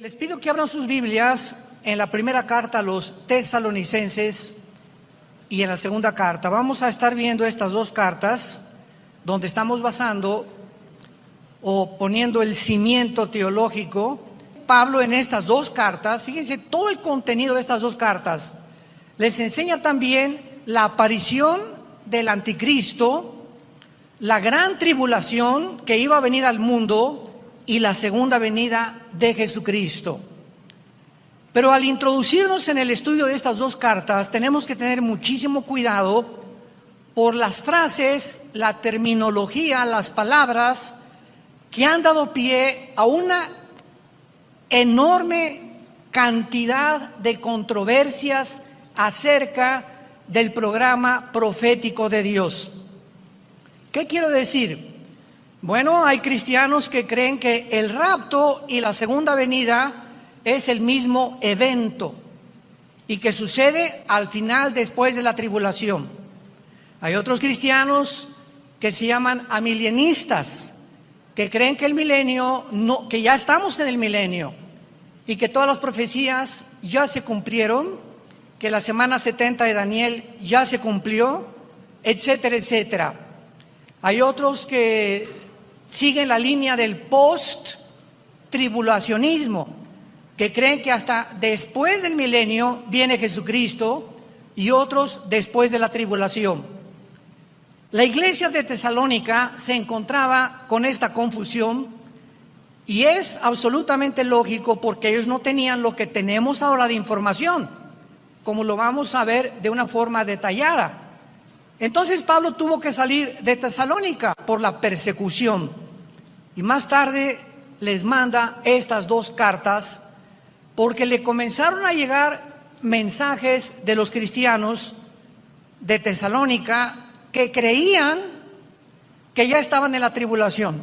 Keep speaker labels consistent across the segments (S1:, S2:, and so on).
S1: Les pido que abran sus Biblias en la primera carta a los Tesalonicenses y en la segunda carta. Vamos a estar viendo estas dos cartas donde estamos basando o poniendo el cimiento teológico. Pablo en estas dos cartas, fíjense todo el contenido de estas dos cartas, les enseña también la aparición del anticristo, la gran tribulación que iba a venir al mundo y la segunda venida de Jesucristo. Pero al introducirnos en el estudio de estas dos cartas, tenemos que tener muchísimo cuidado por las frases, la terminología, las palabras que han dado pie a una enorme cantidad de controversias acerca del programa profético de Dios. ¿Qué quiero decir? Bueno, hay cristianos que creen que el rapto y la segunda venida es el mismo evento y que sucede al final después de la tribulación. Hay otros cristianos que se llaman amilienistas, que creen que el milenio, no, que ya estamos en el milenio y que todas las profecías ya se cumplieron, que la semana 70 de Daniel ya se cumplió, etcétera, etcétera. Hay otros que siguen la línea del post-tribulacionismo, que creen que hasta después del milenio viene Jesucristo, y otros después de la tribulación. La iglesia de Tesalónica se encontraba con esta confusión, y es absolutamente lógico porque ellos no tenían lo que tenemos ahora de información, como lo vamos a ver de una forma detallada. Entonces Pablo tuvo que salir de Tesalónica por la persecución. Y más tarde les manda estas dos cartas porque le comenzaron a llegar mensajes de los cristianos de Tesalónica que creían que ya estaban en la tribulación.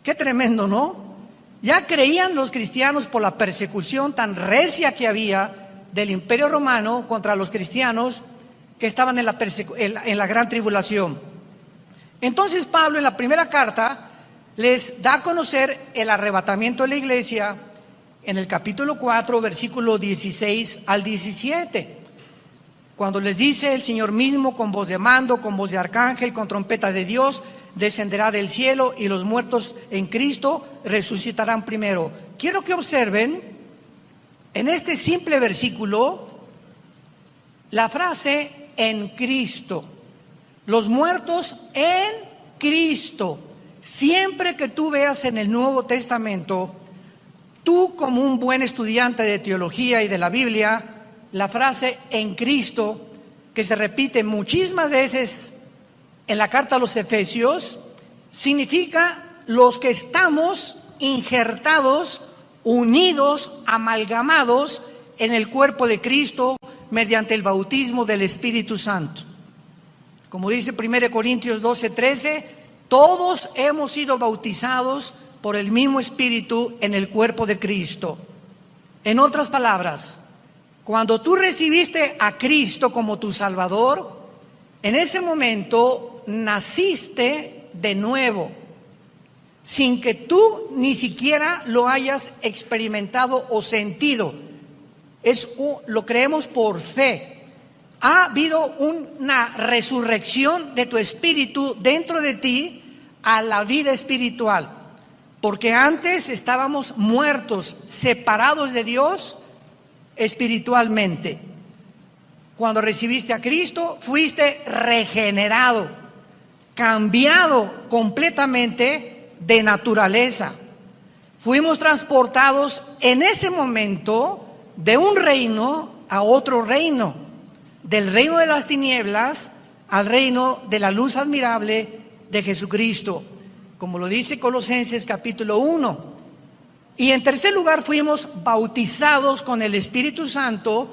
S1: Qué tremendo, ¿no? Ya creían los cristianos por la persecución tan recia que había del Imperio Romano contra los cristianos que estaban en la gran tribulación. Entonces Pablo en la primera carta les da a conocer el arrebatamiento de la iglesia en el capítulo 4, versículo 16 al 17. Cuando les dice: el Señor mismo con voz de mando, con voz de arcángel, con trompeta de Dios, descenderá del cielo y los muertos en Cristo resucitarán primero. Quiero que observen en este simple versículo la frase en Cristo. Los muertos en Cristo. Siempre que tú veas en el Nuevo Testamento, tú como un buen estudiante de teología y de la Biblia, la frase en Cristo, que se repite muchísimas veces en la carta a los Efesios, significa los que estamos injertados, unidos, amalgamados en el cuerpo de Cristo mediante el bautismo del Espíritu Santo. Como dice 1 Corintios 12:13, todos hemos sido bautizados por el mismo Espíritu en el cuerpo de Cristo. En otras palabras, cuando tú recibiste a Cristo como tu Salvador, en ese momento naciste de nuevo, sin que tú ni siquiera lo hayas experimentado o sentido. Lo creemos por fe. Ha habido una resurrección de tu espíritu dentro de ti a la vida espiritual, porque antes estábamos muertos, separados de Dios espiritualmente. Cuando recibiste a Cristo, fuiste regenerado, cambiado completamente de naturaleza. Fuimos transportados en ese momento de un reino a otro reino, del reino de las tinieblas al reino de la luz admirable de Jesucristo, como lo dice Colosenses capítulo 1. Y en tercer lugar, fuimos bautizados con el Espíritu Santo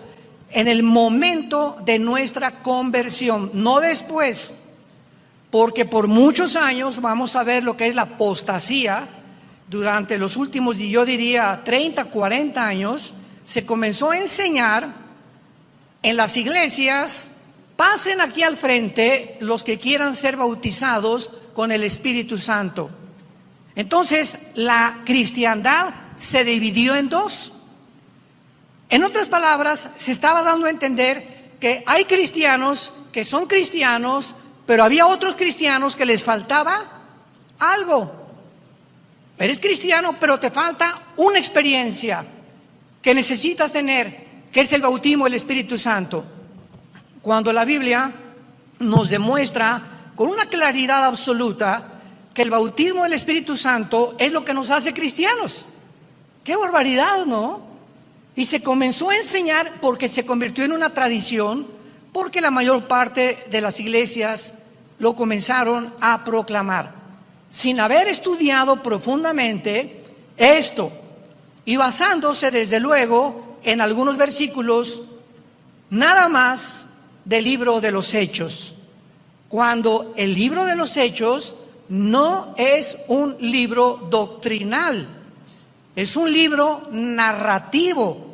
S1: en el momento de nuestra conversión, no después, porque por muchos años vamos a ver lo que es la apostasía. Durante los últimos, yo diría 30, 40 años, se comenzó a enseñar en las iglesias: pasen aquí al frente los que quieran ser bautizados con el Espíritu Santo. Entonces, la cristiandad se dividió en dos. En otras palabras, se estaba dando a entender que hay cristianos que son cristianos, pero había otros cristianos que les faltaba algo. Eres cristiano, pero te falta una experiencia que necesitas tener, que es el bautismo del Espíritu Santo. Cuando la Biblia nos demuestra con una claridad absoluta que el bautismo del Espíritu Santo es lo que nos hace cristianos. ¡Qué barbaridad!, ¿no? Y se comenzó a enseñar porque se convirtió en una tradición, porque la mayor parte de las iglesias lo comenzaron a proclamar, sin haber estudiado profundamente esto y basándose desde luego en algunos versículos nada más del libro de los Hechos, cuando el libro de los Hechos no es un libro doctrinal, es un libro narrativo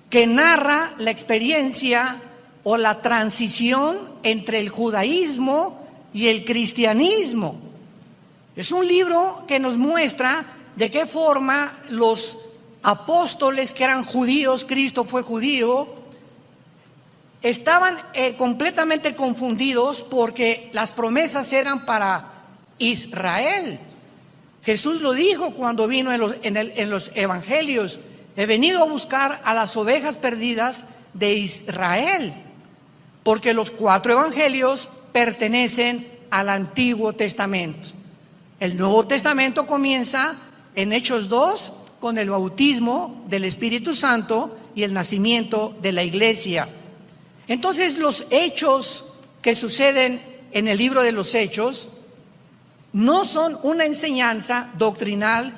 S1: que narra la experiencia o la transición entre el judaísmo y el cristianismo. Es un libro que nos muestra de qué forma los apóstoles que eran judíos, Cristo fue judío, estaban completamente confundidos porque las promesas eran para Israel. Jesús lo dijo cuando vino en los evangelios: he venido a buscar a las ovejas perdidas de Israel, porque los 4 evangelios pertenecen al Antiguo Testamento. El Nuevo Testamento comienza en Hechos 2 con el bautismo del Espíritu Santo y el nacimiento de la iglesia. Entonces, los hechos que suceden en el libro de los Hechos no son una enseñanza doctrinal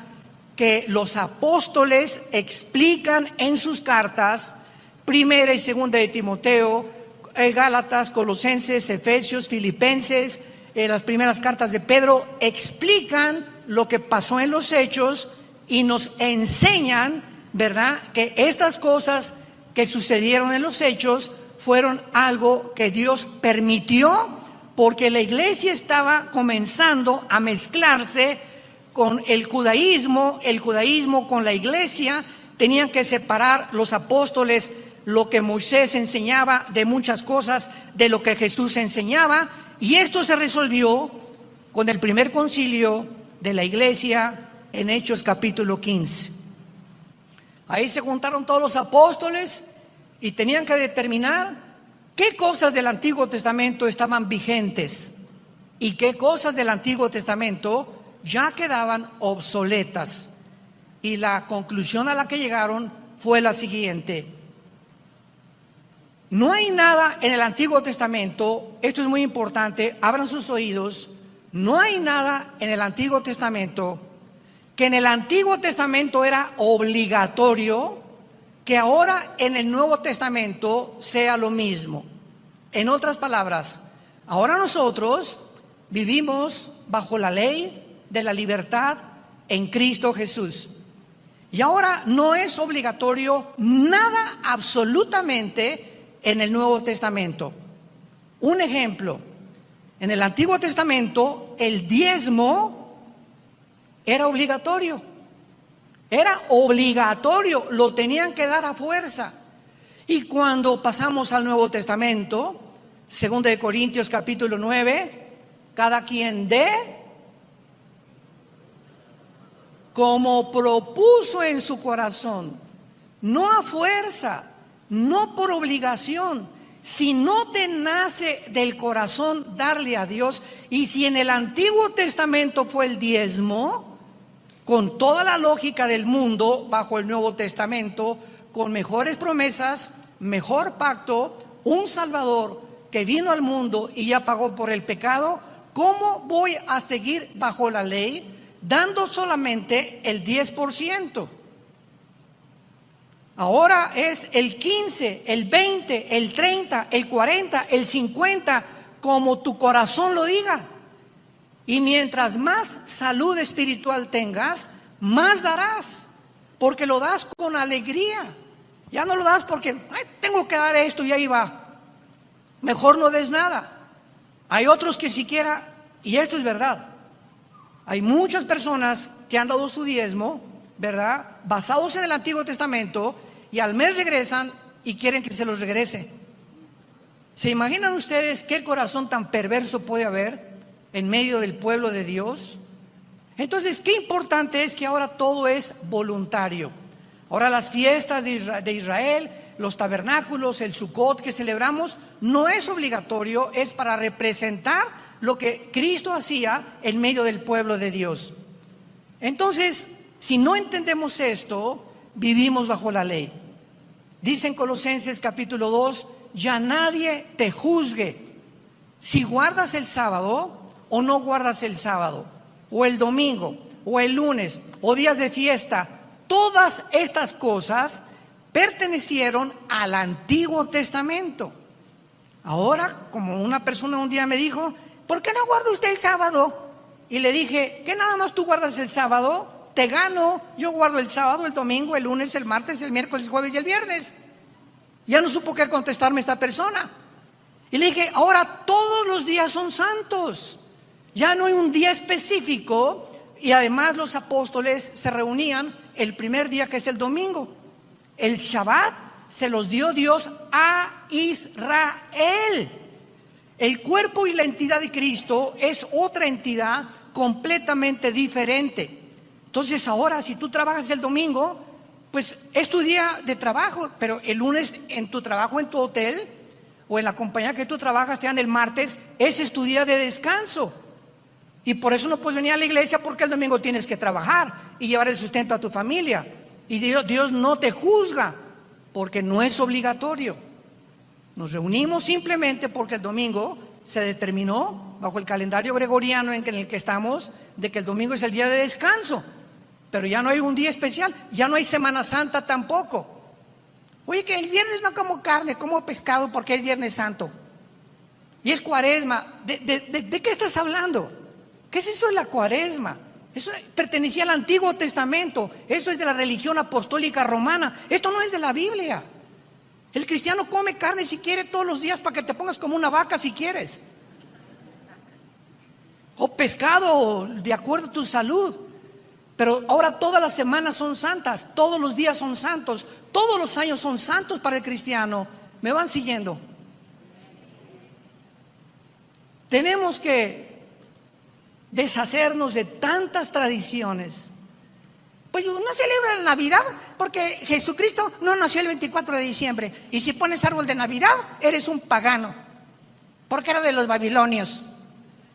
S1: que los apóstoles explican en sus cartas, primera y segunda de Timoteo, Gálatas, Colosenses, Efesios, Filipenses, las primeras cartas de Pedro, explican lo que pasó en los hechos y nos enseñan, ¿verdad?, que estas cosas que sucedieron en los hechos fueron algo que Dios permitió porque la iglesia estaba comenzando a mezclarse con el judaísmo con la iglesia. Tenían que separar los apóstoles lo que Moisés enseñaba de muchas cosas de lo que Jesús enseñaba, y esto se resolvió con el primer concilio de la iglesia en Hechos capítulo 15. Ahí se juntaron todos los apóstoles y tenían que determinar qué cosas del Antiguo Testamento estaban vigentes y qué cosas del Antiguo Testamento ya quedaban obsoletas. Y la conclusión a la que llegaron fue la siguiente: no hay nada en el Antiguo Testamento, esto es muy importante, abran sus oídos, no hay nada en el Antiguo Testamento que en el Antiguo Testamento era obligatorio, que ahora en el Nuevo Testamento sea lo mismo. En otras palabras, ahora nosotros vivimos bajo la ley de la libertad en Cristo Jesús. Y ahora no es obligatorio nada absolutamente en el Nuevo Testamento. Un ejemplo: en el Antiguo Testamento el diezmo era obligatorio, lo tenían que dar a fuerza. Y cuando pasamos al Nuevo Testamento, 2 de Corintios capítulo 9, cada quien dé como propuso en su corazón, no a fuerza, no por obligación. Si no te nace del corazón darle a Dios, y si en el Antiguo Testamento fue el diezmo, con toda la lógica del mundo, bajo el Nuevo Testamento, con mejores promesas, mejor pacto, un Salvador que vino al mundo y ya pagó por el pecado, ¿cómo voy a seguir bajo la ley dando solamente el 10%? Ahora es el 15, el 20, el 30, el 40, el 50, como tu corazón lo diga. Y mientras más salud espiritual tengas, más darás, porque lo das con alegría. Ya no lo das porque tengo que dar esto y ahí va. Mejor no des nada. Hay otros que siquiera, y esto es verdad, hay muchas personas que han dado su diezmo ¿verdad? Basados en el Antiguo Testamento, y al mes regresan y quieren que se los regrese. ¿Se imaginan ustedes qué corazón tan perverso puede haber en medio del pueblo de Dios? Entonces, qué importante es que ahora todo es voluntario. Ahora las fiestas de Israel, los tabernáculos, el Sukkot que celebramos, no es obligatorio, es para representar lo que Cristo hacía en medio del pueblo de Dios. Entonces, si no entendemos esto, vivimos bajo la ley. Dice en Colosenses capítulo 2, ya nadie te juzgue si guardas el sábado o no guardas el sábado, o el domingo, o el lunes, o días de fiesta. Todas estas cosas pertenecieron al Antiguo Testamento. Ahora, como una persona un día me dijo, ¿por qué no guarda usted el sábado? Y le dije, ¿qué nada más tú guardas el sábado? Te gano, yo guardo el sábado, el domingo, el lunes, el martes, el miércoles, el jueves y el viernes. Ya no supo qué contestarme esta persona. Y le dije, ahora todos los días son santos. Ya no hay un día específico, y además los apóstoles se reunían el primer día, que es el domingo. El Shabbat se los dio Dios a Israel. El cuerpo y la entidad de Cristo es otra entidad completamente diferente. Entonces ahora, si tú trabajas el domingo, pues es tu día de trabajo, pero el lunes en tu trabajo, en tu hotel, o en la compañía que tú trabajas, te dan el martes, ese es tu día de descanso. Y por eso no puedes venir a la iglesia, porque el domingo tienes que trabajar y llevar el sustento a tu familia. Y Dios no te juzga, porque no es obligatorio. Nos reunimos simplemente porque el domingo se determinó, bajo el calendario gregoriano en el que estamos, de que el domingo es el día de descanso. Pero ya no hay un día especial, ya no hay Semana Santa tampoco. Oye, que el viernes no como carne, como pescado porque es Viernes Santo. Y es Cuaresma. ¿De qué estás hablando? ¿Qué es eso de la Cuaresma? Eso pertenecía al Antiguo Testamento. Esto es de la religión apostólica romana. Esto no es de la Biblia. El cristiano come carne si quiere todos los días para que te pongas como una vaca si quieres. O pescado de acuerdo a tu salud. Pero ahora todas las semanas son santas, todos los días son santos, todos los años son santos para el cristiano. ¿Me van siguiendo? Tenemos que deshacernos de tantas tradiciones. Pues uno celebra la Navidad porque Jesucristo no nació el 24 de diciembre. Y si pones árbol de Navidad, eres un pagano, porque era de los babilonios.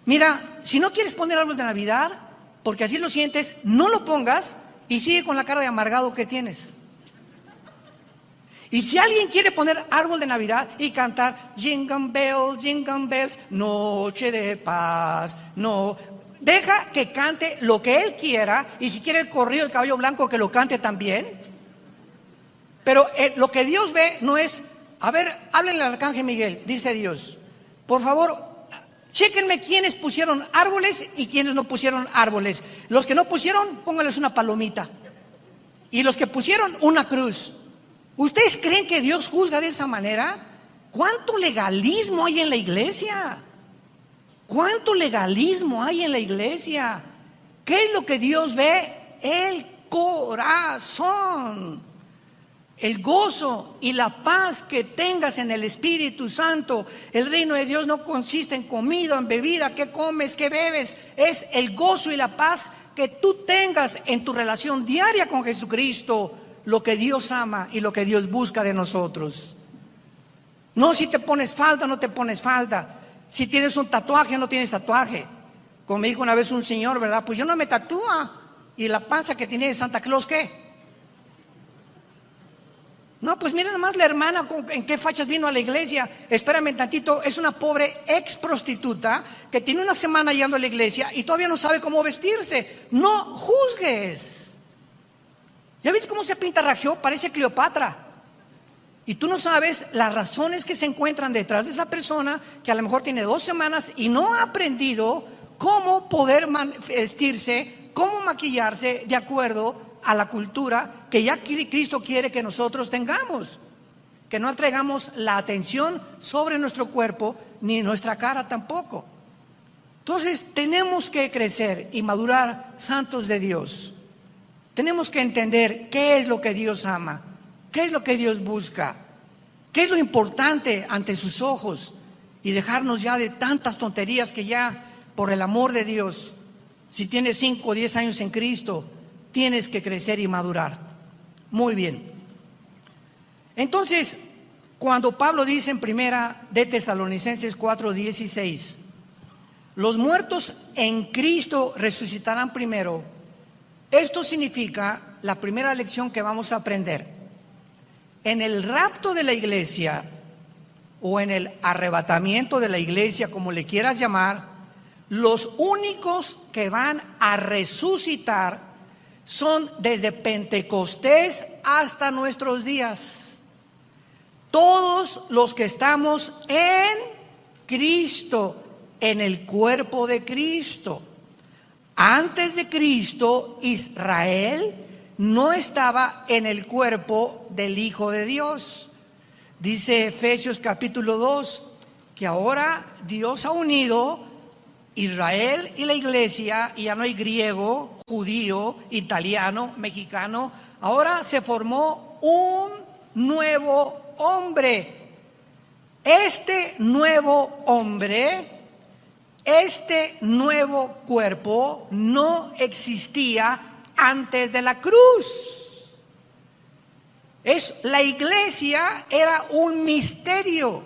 S1: Mira, si no quieres poner árbol de Navidad, porque así lo sientes, no lo pongas y sigue con la cara de amargado que tienes. Y si alguien quiere poner árbol de Navidad y cantar jingle bells, noche de paz, no, deja que cante lo que él quiera, y si quiere el corrido del caballo blanco, que lo cante también. Pero lo que Dios ve no es, a ver, háblenle al arcángel Miguel, dice Dios, por favor, chéquenme quiénes pusieron árboles y quiénes no pusieron árboles. Los que no pusieron, pónganles una palomita. Y los que pusieron, una cruz. ¿Ustedes creen que Dios juzga de esa manera? ¿Cuánto legalismo hay en la iglesia? ¿Cuánto legalismo hay en la iglesia? ¿Qué es lo que Dios ve? El corazón. El gozo y la paz que tengas en el Espíritu Santo. El reino de Dios no consiste en comida, en bebida, qué comes, qué bebes. Es el gozo y la paz que tú tengas en tu relación diaria con Jesucristo, lo que Dios ama y lo que Dios busca de nosotros. No si te pones falda, no te pones falda. Si tienes un tatuaje o no tienes tatuaje. Como me dijo una vez un señor, ¿verdad? Pues yo no me tatúa. ¿Y la panza que tiene de Santa Claus qué? No, pues mira nomás la hermana en qué fachas vino a la iglesia. Espérame tantito, es una pobre ex prostituta que tiene una semana llegando a la iglesia y todavía no sabe cómo vestirse. No juzgues. ¿Ya ves cómo se pintarrajeó? Parece Cleopatra. Y tú no sabes las razones que se encuentran detrás de esa persona que a lo mejor tiene 2 semanas y no ha aprendido cómo poder vestirse, cómo maquillarse de acuerdo a la cultura que ya Cristo quiere que nosotros tengamos. Que no entregamos la atención sobre nuestro cuerpo ni nuestra cara tampoco. Entonces tenemos que crecer y madurar santos de Dios. tenemos que entender qué es lo que Dios ama, qué es lo que Dios busca, qué es lo importante ante sus ojos, y dejarnos ya de tantas tonterías que ya, por el amor de Dios, si tienes 5 o 10 años en Cristo, tienes que crecer y madurar. Muy bien. Entonces, cuando Pablo dice en primera de Tesalonicenses 4:16, los muertos en Cristo resucitarán primero, esto significa la primera lección que vamos a aprender. En el rapto de la iglesia, o en el arrebatamiento de la iglesia, como le quieras llamar, los únicos que van a resucitar son desde Pentecostés hasta nuestros días. Todos los que estamos en Cristo, en el cuerpo de Cristo. Antes de Cristo, Israel no estaba en el cuerpo del Hijo de Dios. Dice Efesios capítulo 2, que ahora Dios ha unido Israel y la iglesia, y ya no hay griego, judío, italiano, mexicano. Ahora se formó un nuevo hombre. Este nuevo hombre, este nuevo cuerpo no existía antes de la cruz. La iglesia era un misterio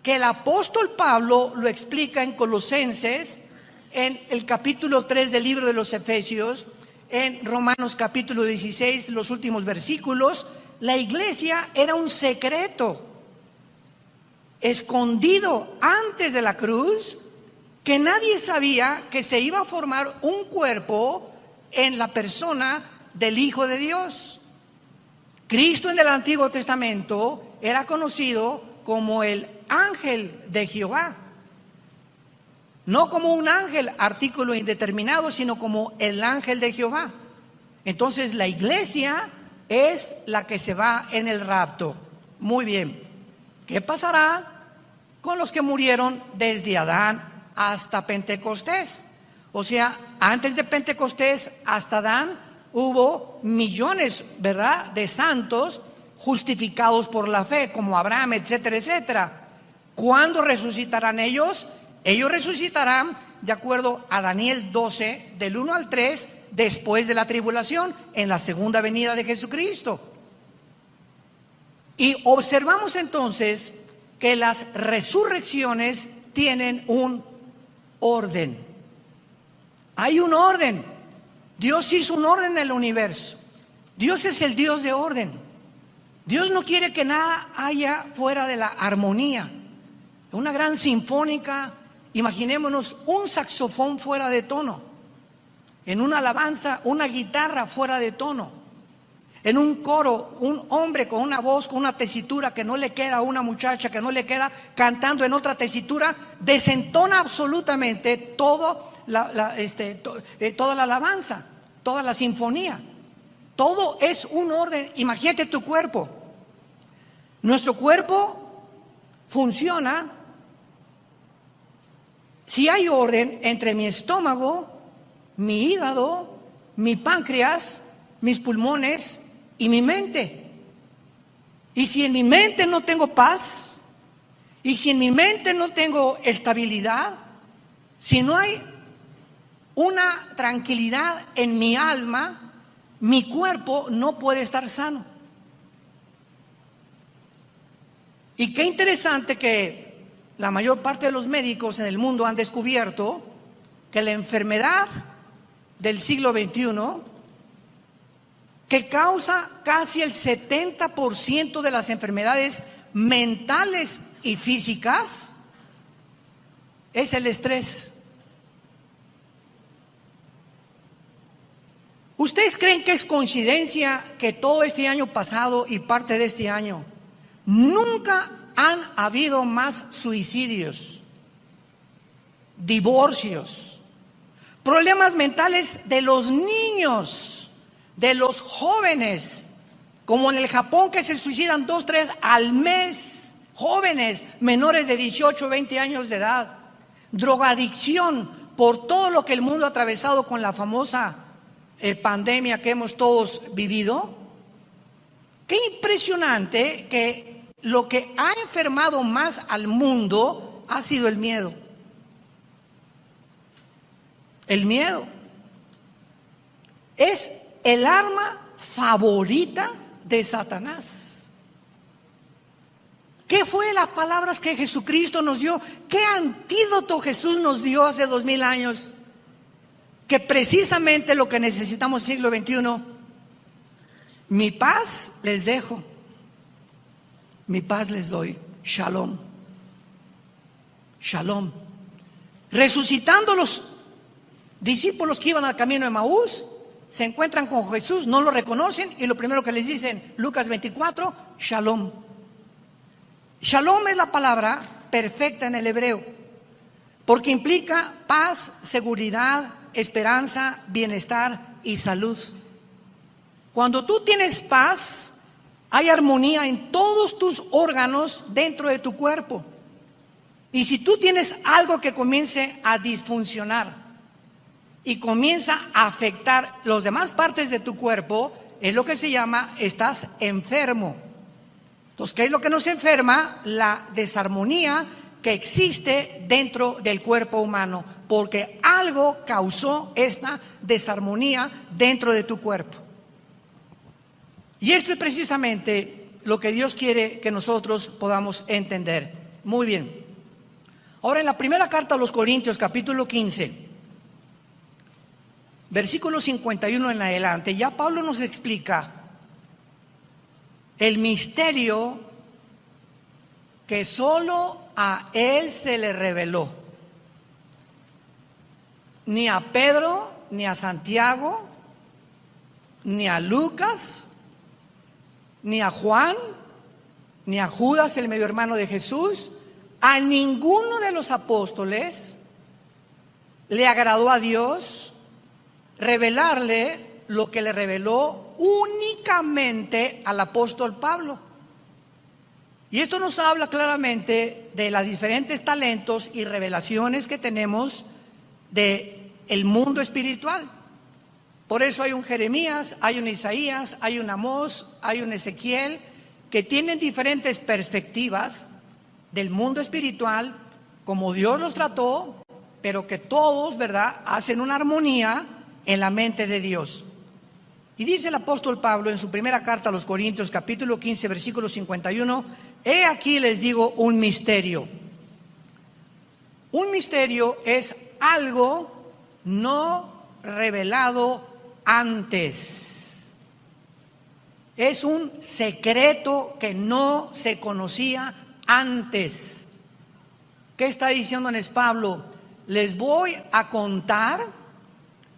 S1: que el apóstol Pablo lo explica en Colosenses, en el capítulo 3 del libro de los Efesios, en Romanos capítulo 16, los últimos versículos. La iglesia era un secreto escondido antes de la cruz, que nadie sabía que se iba a formar un cuerpo en la persona del Hijo de Dios. Cristo en el Antiguo Testamento era conocido como el ángel de Jehová. No como un ángel, artículo indeterminado, sino como el ángel de Jehová. Entonces la iglesia es la que se va en el rapto. Muy bien. ¿Qué pasará con los que murieron desde Adán hasta Pentecostés? O sea, antes de Pentecostés hasta Adán hubo millones, ¿verdad?, de santos justificados por la fe, como Abraham, etcétera, etcétera. ¿Cuándo resucitarán ellos? Ellos resucitarán, de acuerdo a Daniel 12, del 1 al 3, después de la tribulación, en la segunda venida de Jesucristo. Y observamos entonces que las resurrecciones tienen un orden. Hay un orden. Dios hizo un orden en el universo. Dios es el Dios de orden. Dios no quiere que nada haya fuera de la armonía. Una gran sinfónica, imaginémonos un saxofón fuera de tono. En una alabanza, una guitarra fuera de tono. En un coro, un hombre con una voz, con una tesitura que no le queda, una muchacha que no le queda, cantando en otra tesitura, desentona absolutamente toda la alabanza, toda la sinfonía. Todo es un orden. Imagínate tu cuerpo. Nuestro cuerpo funciona si hay orden entre mi estómago, mi hígado, mi páncreas, mis pulmones y mi mente. Y si en mi mente no tengo paz, y si en mi mente no tengo estabilidad, si no hay una tranquilidad en mi alma, mi cuerpo no puede estar sano. Y qué interesante que la mayor parte de los médicos en el mundo han descubierto que la enfermedad del siglo XXI, que causa casi el 70% de las enfermedades mentales y físicas, es el estrés. ¿Ustedes creen que es coincidencia que todo este año pasado y parte de este año nunca han habido más suicidios, divorcios, problemas mentales de los niños, de los jóvenes, como en el Japón, que se suicidan 2, 3 al mes, jóvenes menores de 18, 20 años de edad, drogadicción por todo lo que el mundo ha atravesado con la famosa pandemia que hemos todos vivido, qué impresionante que lo que ha enfermado más al mundo ha sido el miedo. El miedo es el arma favorita de Satanás. ¿Qué fue las palabras que Jesucristo nos dio? ¿Qué antídoto Jesús nos dio hace 2000 años? Que precisamente lo que necesitamos en el siglo XXI, mi paz les dejo, mi paz les doy, shalom, shalom. Resucitando los discípulos que iban al camino de Emaús, se encuentran con Jesús, no lo reconocen y lo primero que les dicen, Lucas 24, shalom. Shalom es la palabra perfecta en el hebreo, porque implica paz, seguridad, esperanza, bienestar y salud. Cuando tú tienes paz, hay armonía en todos tus órganos dentro de tu cuerpo. Y si tú tienes algo que comience a disfuncionar y comienza a afectar las demás partes de tu cuerpo, es lo que se llama, estás enfermo. Entonces, ¿qué es lo que nos enferma? La desarmonía que existe dentro del cuerpo humano, porque algo causó esta desarmonía dentro de tu cuerpo. Y esto es precisamente lo que Dios quiere que nosotros podamos entender. Muy bien. Ahora, en la primera carta a los Corintios, capítulo 15, versículo 51 en adelante, ya Pablo nos explica el misterio que solo a él se le reveló. Ni a Pedro, ni a Santiago, ni a Lucas, ni a Juan, ni a Judas, el medio hermano de Jesús, a ninguno de los apóstoles le agradó a Dios revelarle lo que le reveló únicamente al apóstol Pablo. Y esto nos habla claramente de los diferentes talentos y revelaciones que tenemos del mundo espiritual. Por eso hay un Jeremías, hay un Isaías, hay un Amós, hay un Ezequiel, que tienen diferentes perspectivas del mundo espiritual, como Dios los trató, pero que todos, ¿verdad?, hacen una armonía en la mente de Dios. Y dice el apóstol Pablo en su primera carta a los Corintios, capítulo 15, versículo 51, he aquí les digo un misterio. Un misterio es algo no revelado antes. Es un secreto que no se conocía antes. ¿Qué está diciéndoles Pablo? Les voy a contar,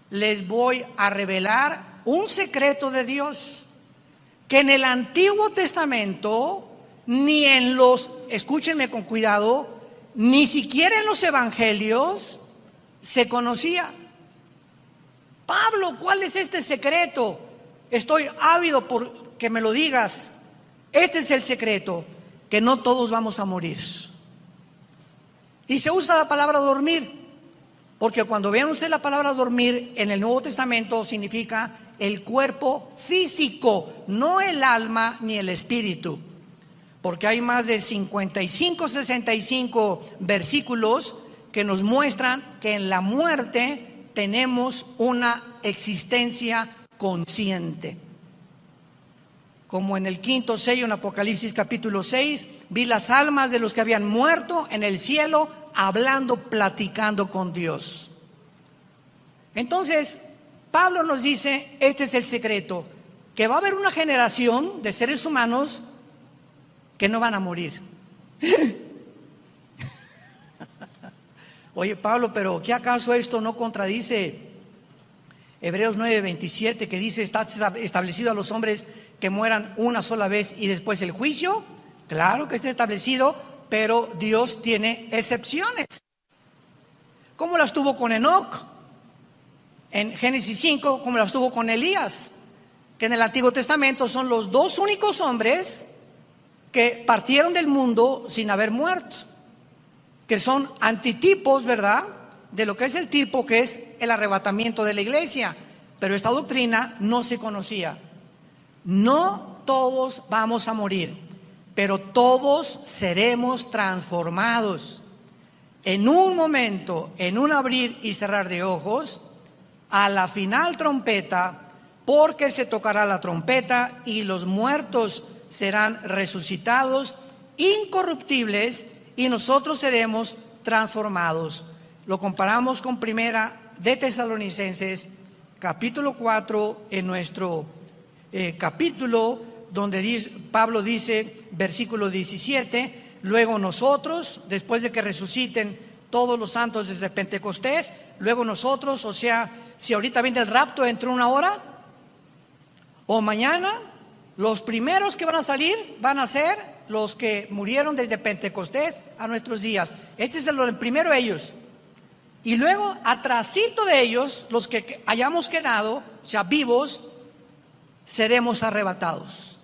S1: les voy a revelar un secreto de Dios que en el Antiguo Testamento ni en los, escúchenme con cuidado, ni siquiera en los evangelios se conocía. Pablo, ¿cuál es este secreto? Estoy ávido por que me lo digas. Este es el secreto, que no todos vamos a morir. Y se usa la palabra dormir, porque cuando vean ustedes la palabra dormir en el Nuevo Testamento significa el cuerpo físico, no el alma ni el espíritu. Porque hay más de 55, 65 versículos que nos muestran que en la muerte tenemos una existencia consciente. Como en el quinto sello en Apocalipsis capítulo 6, vi las almas de los que habían muerto en el cielo hablando, platicando con Dios. Entonces, Pablo nos dice, este es el secreto, que va a haber una generación de seres humanos que no van a morir. Oye, Pablo, pero ¿qué acaso esto no contradice Hebreos 9:27, que dice, está establecido a los hombres que mueran una sola vez y después el juicio? Claro que está establecido, pero Dios tiene excepciones. ¿Cómo las tuvo con Enoc en Génesis 5? ¿Cómo las tuvo con Elías? Que en el Antiguo Testamento son los dos únicos hombres que partieron del mundo sin haber muerto, que son antitipos, ¿verdad?, de lo que es el tipo que es el arrebatamiento de la iglesia. pero esta doctrina no se conocía. No todos vamos a morir, pero todos seremos transformados. En un momento, en un abrir y cerrar de ojos, a la final trompeta, porque se tocará la trompeta y los muertos serán resucitados incorruptibles y nosotros seremos transformados. Lo comparamos con Primera de Tesalonicenses, capítulo 4, en nuestro capítulo, donde Pablo dice, versículo 17, luego nosotros, después de que resuciten todos los santos desde Pentecostés, luego nosotros, o sea, si ahorita viene el rapto dentro de una hora, o mañana, los primeros que van a salir van a ser los que murieron desde Pentecostés a nuestros días. Este es el primero de ellos. Y luego, atrasito de ellos, los que hayamos quedado, o sea, vivos, seremos arrebatados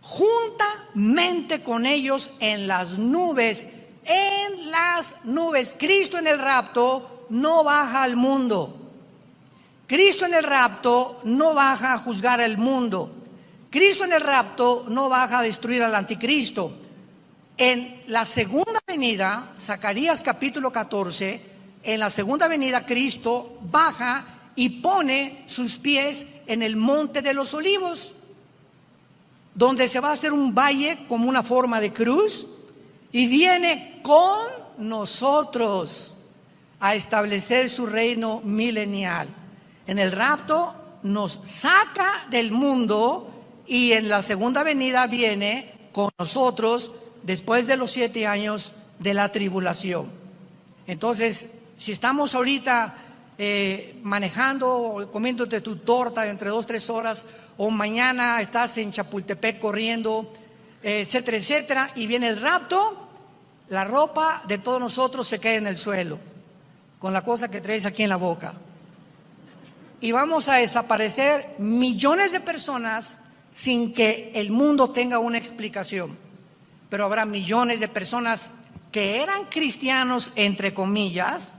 S1: juntamente con ellos en las nubes. En las nubes. Cristo en el rapto no baja al mundo. Cristo en el rapto no baja a juzgar al mundo. Cristo en el rapto no baja a destruir al anticristo. En la segunda venida, Zacarías capítulo 14, en la segunda venida Cristo baja y pone sus pies en el monte de los olivos, donde se va a hacer un valle como una forma de cruz, y viene con nosotros a establecer su reino milenial. En el rapto nos saca del mundo y en la segunda venida viene con nosotros después de los 7 años de la tribulación. Entonces, si estamos ahorita manejando, comiéndote tu torta entre 2-3 horas, o mañana estás en Chapultepec corriendo, etcétera, etcétera, y viene el rapto, la ropa de todos nosotros se queda en el suelo, con la cosa que traes aquí en la boca. Y vamos a desaparecer millones de personas sin que el mundo tenga una explicación. Pero habrá millones de personas que eran cristianos, entre comillas,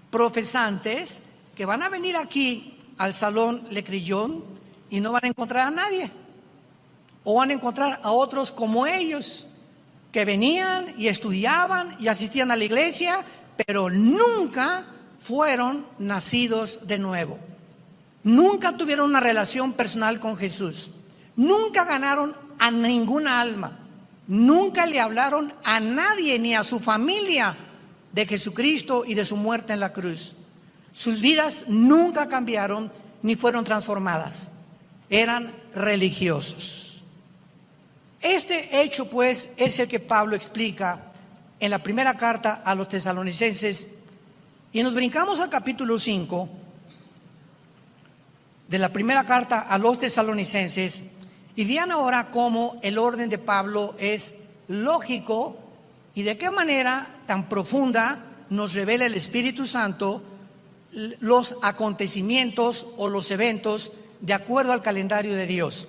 S1: profesantes, que van a venir aquí al Salón Le Crillon y no van a encontrar a nadie. O van a encontrar a otros como ellos, que venían y estudiaban y asistían a la iglesia, pero nunca fueron nacidos de nuevo. Nunca tuvieron una relación personal con Jesús. Nunca ganaron a ninguna alma. Nunca le hablaron a nadie ni a su familia de Jesucristo y de su muerte en la cruz. Sus vidas nunca cambiaron ni fueron transformadas. Eran religiosos. Este hecho, pues, es el que Pablo explica en la primera carta a los tesalonicenses. Y nos brincamos al capítulo 5 de la primera carta a los tesalonicenses. Y vean ahora cómo el orden de Pablo es lógico y de qué manera tan profunda nos revela el Espíritu Santo los acontecimientos o los eventos de acuerdo al calendario de Dios.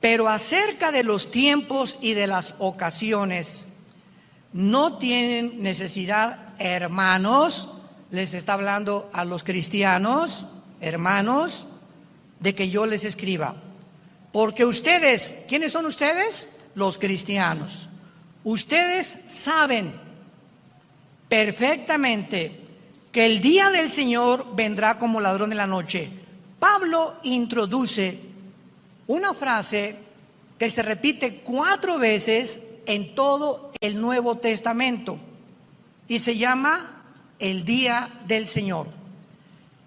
S1: Pero acerca de los tiempos y de las ocasiones, no tienen necesidad, hermanos, les está hablando a los cristianos, hermanos, de que yo les escriba. Porque ustedes, ¿quiénes son ustedes? Los cristianos. Ustedes saben perfectamente que el día del Señor vendrá como ladrón en la noche. Pablo introduce una frase que se repite 4 veces en todo el Nuevo Testamento y se llama el día del Señor.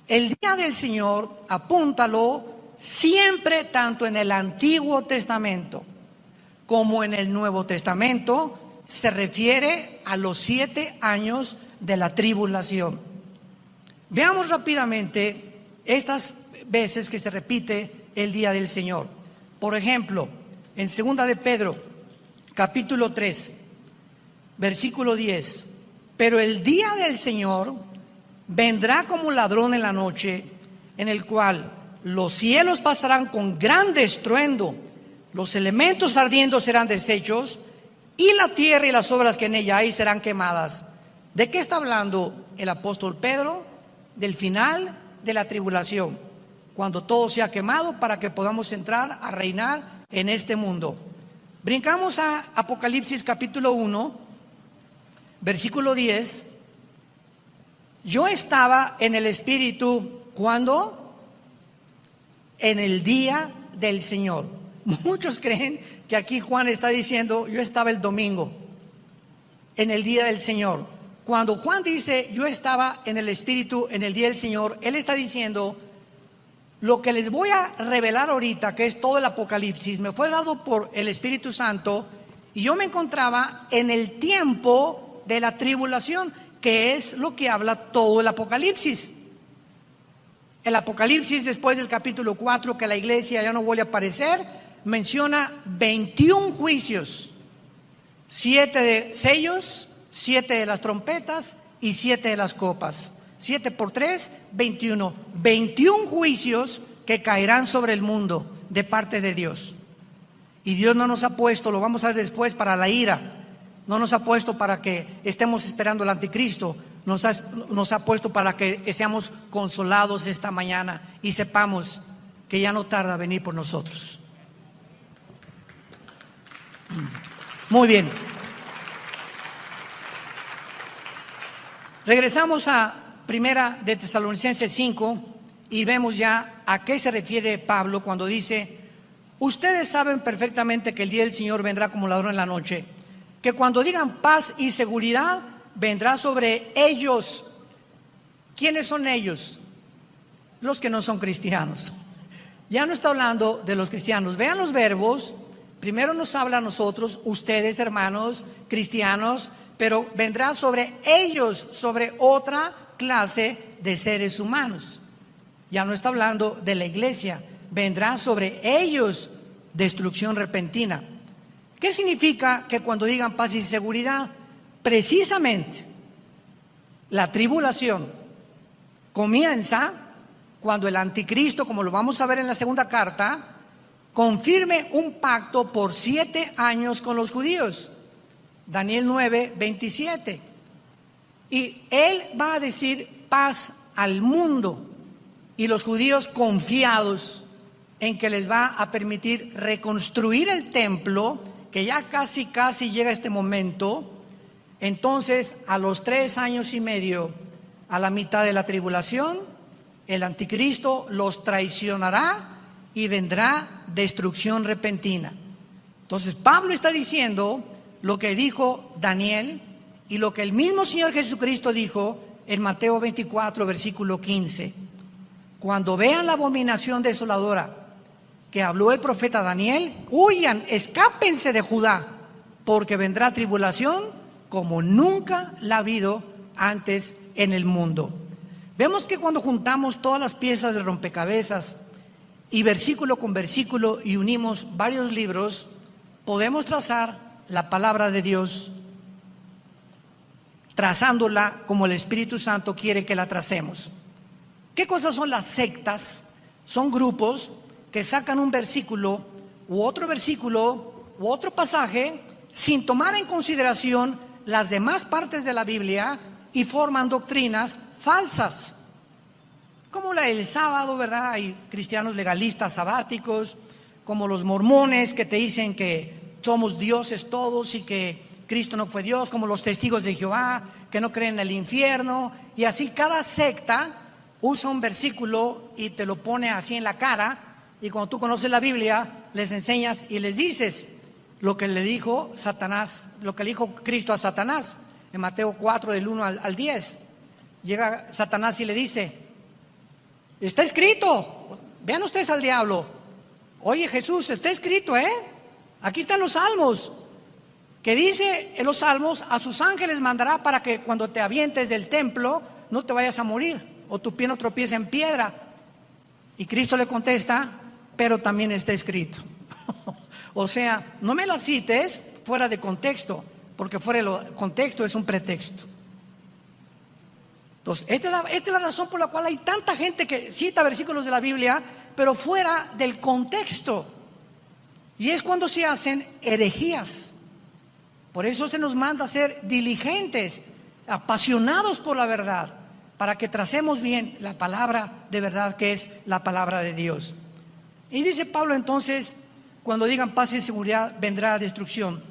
S1: El día del Señor, apúntalo, siempre tanto en el Antiguo Testamento como en el Nuevo Testamento se refiere a los 7 años de la tribulación. Veamos rápidamente estas veces que se repite el día del Señor. Por ejemplo, en 2 de Pedro, capítulo 3, versículo 10. Pero el día del Señor vendrá como ladrón en la noche, en el cual los cielos pasarán con grande estruendo, los elementos ardiendo serán deshechos, y la tierra y las obras que en ella hay serán quemadas. ¿De qué está hablando el apóstol Pedro? Del final de la tribulación. cuando todo se ha quemado, para que podamos entrar a reinar en este mundo. Brincamos a Apocalipsis capítulo 1, versículo 10. Yo estaba en el Espíritu, ¿cuándo? En el día del Señor. Muchos creen que aquí Juan está diciendo, yo estaba el domingo, en el día del Señor. Cuando Juan dice, yo estaba en el Espíritu en el día del Señor, él está diciendo, lo que les voy a revelar ahorita, que es todo el Apocalipsis, me fue dado por el Espíritu Santo, y yo me encontraba en el tiempo de la tribulación, que es lo que habla todo el Apocalipsis. El Apocalipsis, después del capítulo 4, que la iglesia ya no vuelve a aparecer, menciona 21 juicios, 7 de sellos, 7 de las trompetas y 7 de las copas. 7 por 3, 21. 21 juicios que caerán sobre el mundo de parte de Dios. Y Dios no nos ha puesto, lo vamos a ver después, para la ira. No nos ha puesto para que estemos esperando al anticristo. Nos ha puesto para que seamos consolados esta mañana y sepamos que ya no tarda venir por nosotros. Muy bien. Regresamos a Primera de Tesalonicenses 5 y vemos ya a qué se refiere Pablo cuando dice: ustedes saben perfectamente que el día del Señor vendrá como ladrón en la noche, que cuando digan paz y seguridad, vendrá sobre ellos. ¿Quiénes son ellos? Los que no son cristianos. Ya no está hablando de los cristianos. Vean los verbos. Primero nos habla a nosotros, ustedes hermanos cristianos, pero vendrá sobre ellos, sobre otra clase de seres humanos. Ya no está hablando de la iglesia. Vendrá sobre ellos destrucción repentina. ¿Qué significa que cuando digan paz y seguridad? Precisamente la tribulación comienza cuando el anticristo, como lo vamos a ver en la segunda carta, confirme un pacto por 7 años con los judíos. Daniel 9, 27. Y él va a decir paz al mundo, y los judíos, confiados en que les va a permitir reconstruir el templo, que ya casi llega este momento. Entonces, a los 3 años y medio, a la mitad de la tribulación, el anticristo los traicionará y vendrá destrucción repentina. Entonces Pablo está diciendo lo que dijo Daniel y lo que el mismo Señor Jesucristo dijo en Mateo 24, versículo 15. Cuando vean la abominación desoladora que habló el profeta Daniel, huyan, escápense de Judá, porque vendrá tribulación como nunca la ha habido antes en el mundo. Vemos que cuando juntamos todas las piezas de rompecabezas y versículo con versículo y unimos varios libros, podemos trazar la palabra de Dios, trazándola como el Espíritu Santo quiere que la tracemos. ¿Qué cosas son las sectas? Son grupos que sacan un versículo u otro pasaje sin tomar en consideración las demás partes de la Biblia y forman doctrinas falsas. Como la del sábado, ¿verdad? Hay cristianos legalistas sabáticos, como los mormones que te dicen que somos dioses todos y que Cristo no fue Dios, como los testigos de Jehová que no creen en el infierno. Y así cada secta usa un versículo y te lo pone así en la cara, y cuando tú conoces la Biblia les enseñas y les dices lo que le dijo Satanás, lo que le dijo Cristo a Satanás en Mateo 4 del 1 al 10. Llega Satanás y le dice: está escrito. Vean ustedes al diablo: oye Jesús, está escrito, aquí están los salmos, que dice en los salmos: a sus ángeles mandará para que cuando te avientes del templo no te vayas a morir, o tu pie no tropiece en piedra. Y Cristo le contesta: pero también está escrito. O sea, no me la cites fuera de contexto, porque fuera de contexto es un pretexto. Entonces, esta es la razón por la cual hay tanta gente que cita versículos de la Biblia, pero fuera del contexto. Y es cuando se hacen herejías. Por eso se nos manda a ser diligentes, apasionados por la verdad, para que tracemos bien la palabra de verdad que es la palabra de Dios. Y dice Pablo entonces, cuando digan paz y seguridad, vendrá destrucción.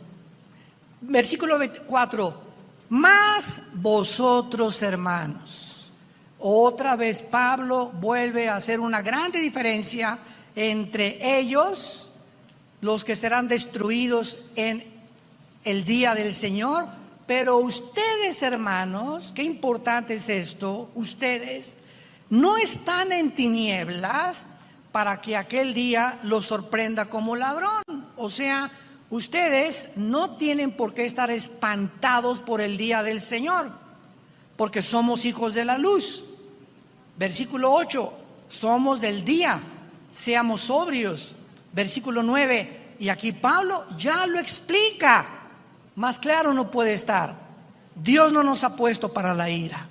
S1: Versículo 24, mas vosotros, hermanos. Otra vez Pablo vuelve a hacer una grande diferencia entre ellos, los que serán destruidos en el día del Señor, pero ustedes, hermanos, qué importante es esto, ustedes no están en tinieblas para que aquel día los sorprenda como ladrón. O sea, ustedes no tienen por qué estar espantados por el día del Señor, porque somos hijos de la luz. Versículo 8, somos del día, seamos sobrios. Versículo 9, y aquí Pablo ya lo explica, más claro no puede estar. Dios no nos ha puesto para la ira.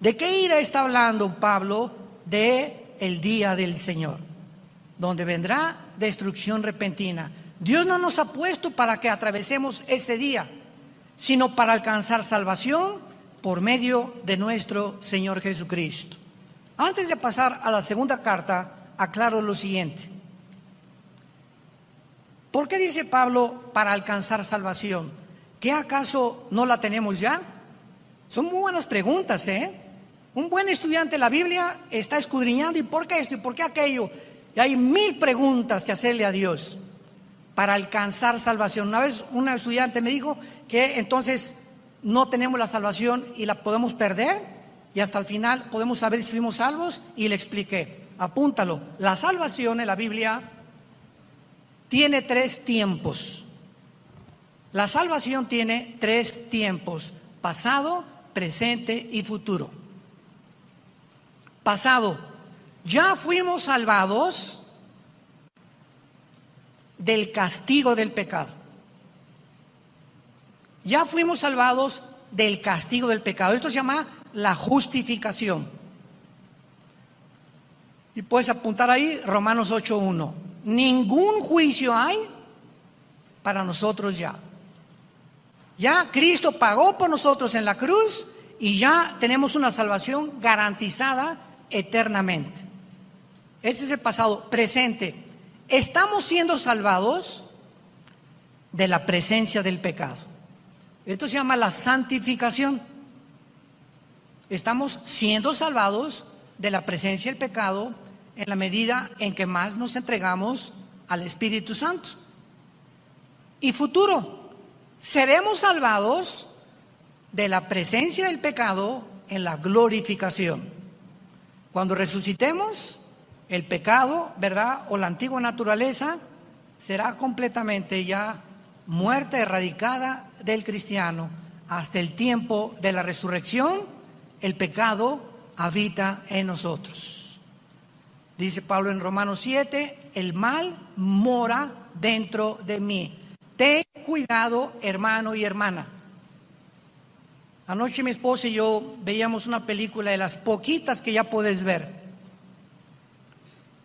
S1: ¿De qué ira está hablando Pablo? De el día del Señor, donde vendrá destrucción repentina. Dios no nos ha puesto para que atravesemos ese día, sino para alcanzar salvación por medio de nuestro Señor Jesucristo. Antes de pasar a la segunda carta, aclaro lo siguiente. ¿Por qué dice Pablo para alcanzar salvación? ¿Qué acaso no la tenemos ya? Son muy buenas preguntas, ¿eh? Un buen estudiante de la Biblia está escudriñando, ¿y por qué esto? ¿Y por qué aquello? Y hay 1000 preguntas que hacerle a Dios para alcanzar salvación. Una vez una estudiante me dijo que entonces no tenemos la salvación y la podemos perder, y hasta el final podemos saber si fuimos salvos, y le expliqué, apúntalo, la salvación en la Biblia tiene 3 tiempos. La salvación tiene 3 tiempos: pasado, presente y futuro. Pasado, ya fuimos salvados del castigo del pecado. Ya fuimos salvados del castigo del pecado. Esto se llama la justificación. Y puedes apuntar ahí Romanos 8:1. Ningún juicio hay para nosotros ya. Ya Cristo pagó por nosotros en la cruz y ya tenemos una salvación garantizada eternamente. Ese es el pasado. Presente, estamos siendo salvados de la presencia del pecado. Esto se llama la santificación. Estamos siendo salvados de la presencia del pecado en la medida en que más nos entregamos al Espíritu Santo. Y futuro, seremos salvados de la presencia del pecado en la glorificación. Cuando resucitemos, el pecado, ¿verdad?, o la antigua naturaleza será completamente ya muerta, erradicada del cristiano. Hasta el tiempo de la resurrección, el pecado habita en nosotros. Dice Pablo en Romanos 7, el mal mora dentro de mí. Ten cuidado, hermano y hermana. Anoche mi esposa y yo veíamos una película de las poquitas que ya puedes ver.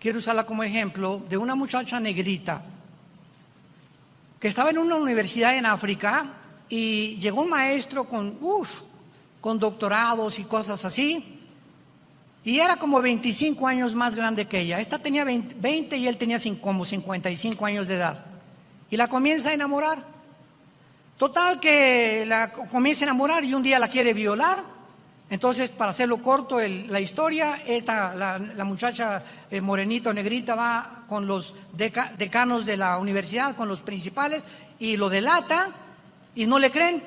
S1: Quiero usarla como ejemplo de una muchacha negrita que estaba en una universidad en África y llegó un maestro con doctorados y cosas así, y era como 25 años más grande que ella. Esta tenía 20 y él tenía como 55 años de edad, y la comienza a enamorar. Total que la comienza a enamorar y un día la quiere violar. Entonces, para hacerlo corto la historia, la muchacha morenita o negrita va con los decanos de la universidad, con los principales, y lo delata y no le creen.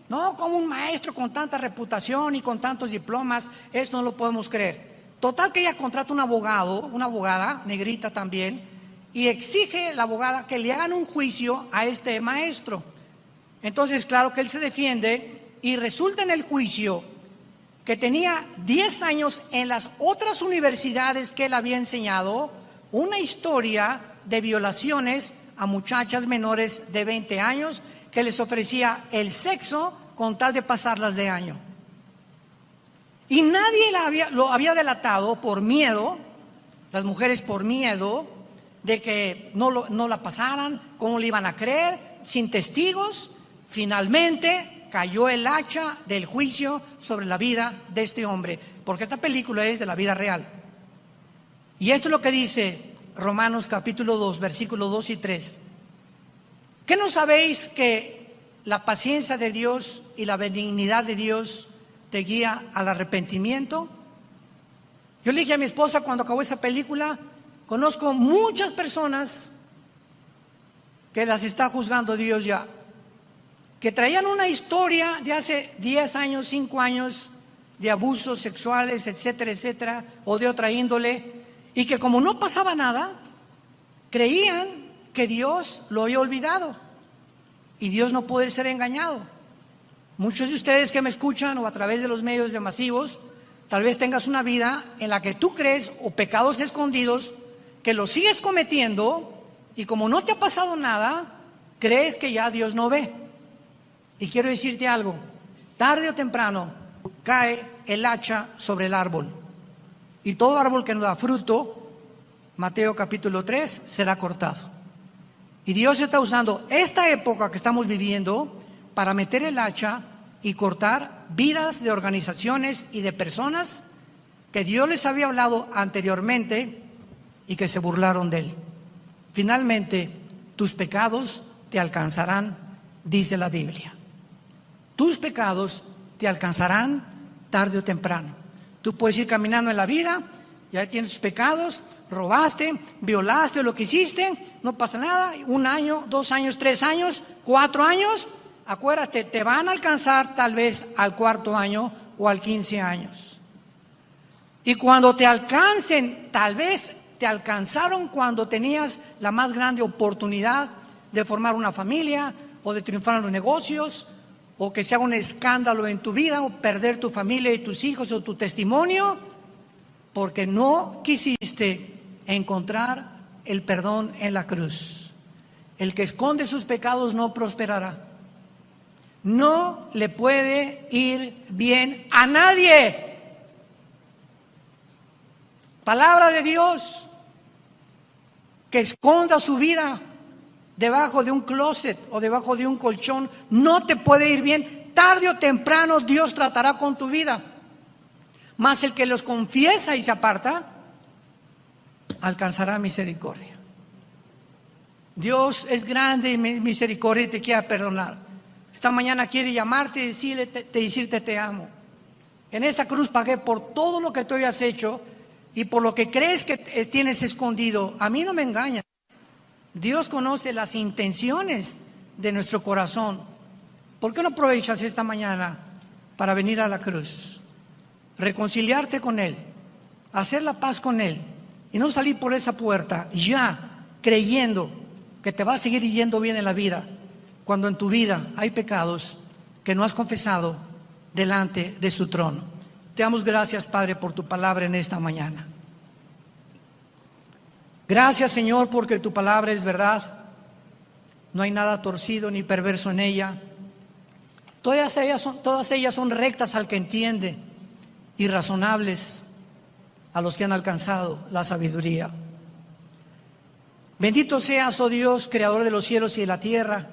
S1: No, como un maestro con tanta reputación y con tantos diplomas, esto no lo podemos creer. Total que ella contrata un abogado, una abogada negrita también, y exige la abogada que le hagan un juicio a este maestro. Entonces, claro que él se defiende y resulta en el juicio que tenía 10 años en las otras universidades que él había enseñado una historia de violaciones a muchachas menores de 20 años que les ofrecía el sexo con tal de pasarlas de año. Y nadie lo había delatado por miedo, las mujeres por miedo de que no la pasaran, cómo le iban a creer, sin testigos. Finalmente cayó el hacha del juicio sobre la vida de este hombre, porque esta película es de la vida real. Y esto es lo que dice Romanos capítulo 2, versículos 2 y 3. ¿Qué no sabéis que la paciencia de Dios y la benignidad de Dios te guía al arrepentimiento? Yo le dije a mi esposa cuando acabó esa película, conozco muchas personas que las está juzgando Dios ya, que traían una historia de hace 10 años, 5 años, de abusos sexuales, etcétera, etcétera, o de otra índole, y que como no pasaba nada, creían que Dios lo había olvidado, y Dios no puede ser engañado. Muchos de ustedes que me escuchan o a través de los medios de masivos, tal vez tengas una vida en la que tú crees, o pecados escondidos, que los sigues cometiendo, y como no te ha pasado nada, crees que ya Dios no ve. Y quiero decirte algo, tarde o temprano cae el hacha sobre el árbol, y todo árbol que no da fruto, Mateo capítulo 3, será cortado. Y Dios está usando esta época que estamos viviendo para meter el hacha y cortar vidas de organizaciones y de personas que Dios les había hablado anteriormente y que se burlaron de Él. Finalmente, tus pecados te alcanzarán, dice la Biblia. Tus pecados te alcanzarán tarde o temprano. Tú puedes ir caminando en la vida, ya tienes tus pecados, robaste, violaste, lo que hiciste, no pasa nada, 1 año, 2 años, 3 años, 4 años, acuérdate, te van a alcanzar tal vez al 4.º año o al 15 años. Y cuando te alcancen, tal vez te alcanzaron cuando tenías la más grande oportunidad de formar una familia o de triunfar en los negocios, o que se haga un escándalo en tu vida, o perder tu familia y tus hijos o tu testimonio, porque no quisiste encontrar el perdón en la cruz. El que esconde sus pecados no prosperará. No le puede ir bien a nadie. Palabra de Dios. Que esconda su vida debajo de un closet o debajo de un colchón, no te puede ir bien. Tarde o temprano Dios tratará con tu vida. Mas el que los confiesa y se aparta, alcanzará misericordia. Dios es grande y misericordia y te quiere perdonar. Esta mañana quiere llamarte y decirte te amo. En esa cruz pagué por todo lo que tú habías hecho y por lo que crees que tienes escondido. A mí no me engaña. Dios conoce las intenciones de nuestro corazón. ¿Por qué no aprovechas esta mañana para venir a la cruz? Reconciliarte con Él, hacer la paz con Él y no salir por esa puerta ya creyendo que te va a seguir yendo bien en la vida, cuando en tu vida hay pecados que no has confesado delante de su trono. Te damos gracias, Padre, por tu palabra en esta mañana. Gracias, Señor, porque tu palabra es verdad. No hay nada torcido ni perverso en ella. Todas ellas son rectas al que entiende y razonables a los que han alcanzado la sabiduría. Bendito seas, oh Dios, creador de los cielos y de la tierra,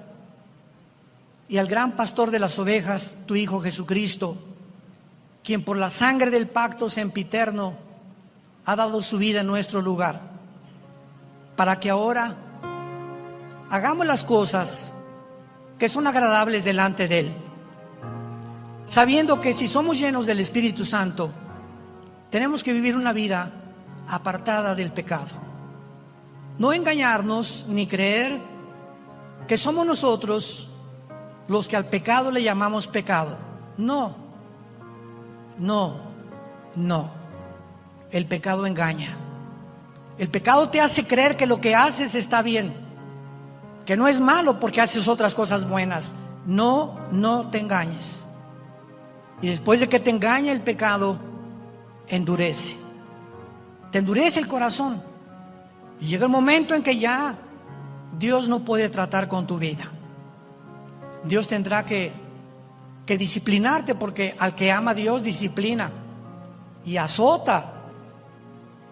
S1: y al gran pastor de las ovejas, tu Hijo Jesucristo, quien por la sangre del pacto sempiterno ha dado su vida en nuestro lugar, para que ahora hagamos las cosas que son agradables delante de Él, sabiendo que si somos llenos del Espíritu Santo, tenemos que vivir una vida apartada del pecado. No engañarnos ni creer que somos nosotros los que al pecado le llamamos pecado. No. El pecado engaña. El pecado te hace creer que lo que haces está bien, que no es malo porque haces otras cosas buenas. No te engañes. Y después de que te engaña el pecado, endurece. Te endurece el corazón. Y llega el momento en que ya Dios no puede tratar con tu vida. Dios tendrá que disciplinarte, porque al que ama a Dios disciplina y azota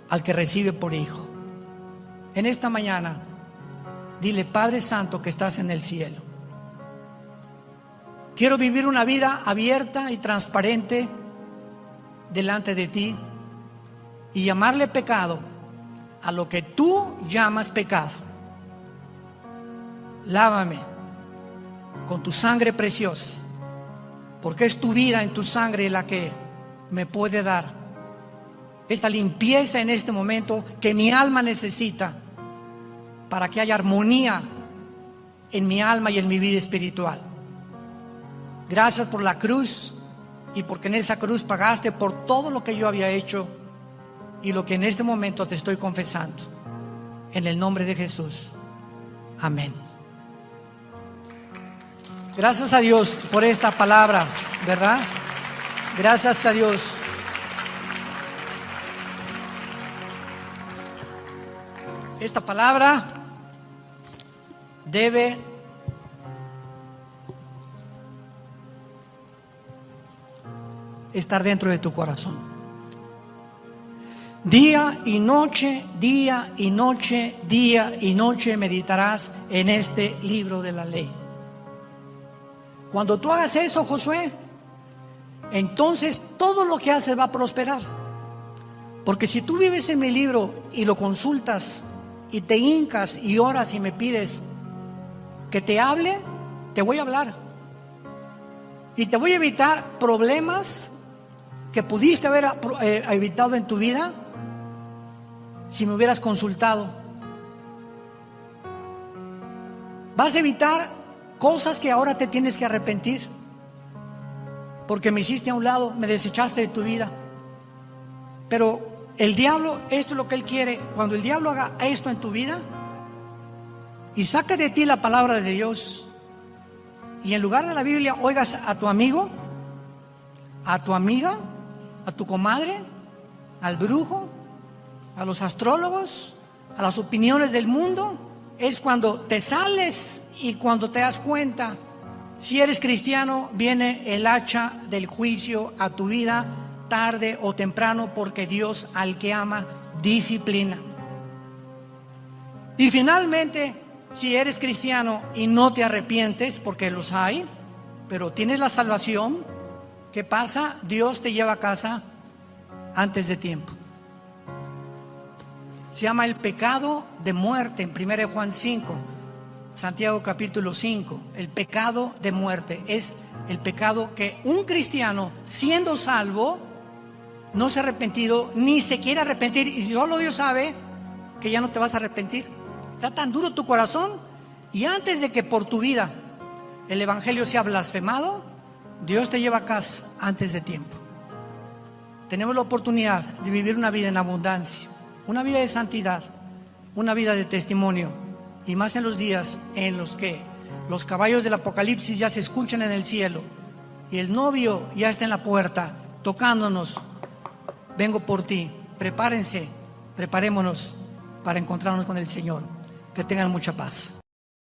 S1: al que recibe por hijo. En esta mañana, dile: Padre Santo que estás en el cielo, Quiero vivir una vida abierta y transparente delante de ti y llamarle pecado a lo que tú llamas pecado. Lávame con tu sangre preciosa, porque es tu vida en tu sangre la que me puede dar esta limpieza en este momento que mi alma necesita para que haya armonía en mi alma y en mi vida espiritual. Gracias por la cruz y porque en esa cruz pagaste por todo lo que yo había hecho y lo que en este momento te estoy confesando. En el nombre de Jesús. Amén. Gracias a Dios por esta palabra, ¿verdad? Gracias a Dios. Esta palabra debe estar dentro de tu corazón. Día y noche, día y noche, día y noche meditarás en este libro de la ley. Cuando tú hagas eso, Josué, entonces todo lo que haces va a prosperar. Porque si tú vives en mi libro y lo consultas y te hincas y oras y me pides que te hable, te voy a hablar. Y te voy a evitar problemas que pudiste haber evitado en tu vida si me hubieras consultado. Vas a evitar cosas que ahora te tienes que arrepentir, porque me hiciste a un lado, me desechaste de tu vida. Pero el diablo, esto es lo que él quiere. Cuando el diablo haga esto en tu vida y saque de ti la palabra de Dios, y en lugar de la Biblia oigas a tu amigo, a tu amiga, a tu comadre, al brujo, a los astrólogos, a las opiniones del mundo, es cuando te sales y cuando te das cuenta. Si eres cristiano, viene el hacha del juicio a tu vida tarde o temprano, porque Dios al que ama disciplina. Y finalmente, si eres cristiano y no te arrepientes, porque los hay, pero tienes la salvación, ¿qué pasa? Dios te lleva a casa antes de tiempo. Se llama el pecado de muerte en 1 Juan 5, Santiago capítulo 5. El pecado de muerte es el pecado que un cristiano, siendo salvo, no se ha arrepentido, ni se quiere arrepentir, y solo Dios sabe que ya no te vas a arrepentir. Está tan duro tu corazón, y antes de que por tu vida el evangelio sea blasfemado, Dios te lleva a casa antes de tiempo. Tenemos la oportunidad de vivir una vida en abundancia, una vida de santidad, una vida de testimonio, y más en los días en los que los caballos del Apocalipsis ya se escuchan en el cielo y el novio ya está en la puerta tocándonos. Vengo por ti. Prepárense, preparémonos para encontrarnos con el Señor. Que tengan mucha paz.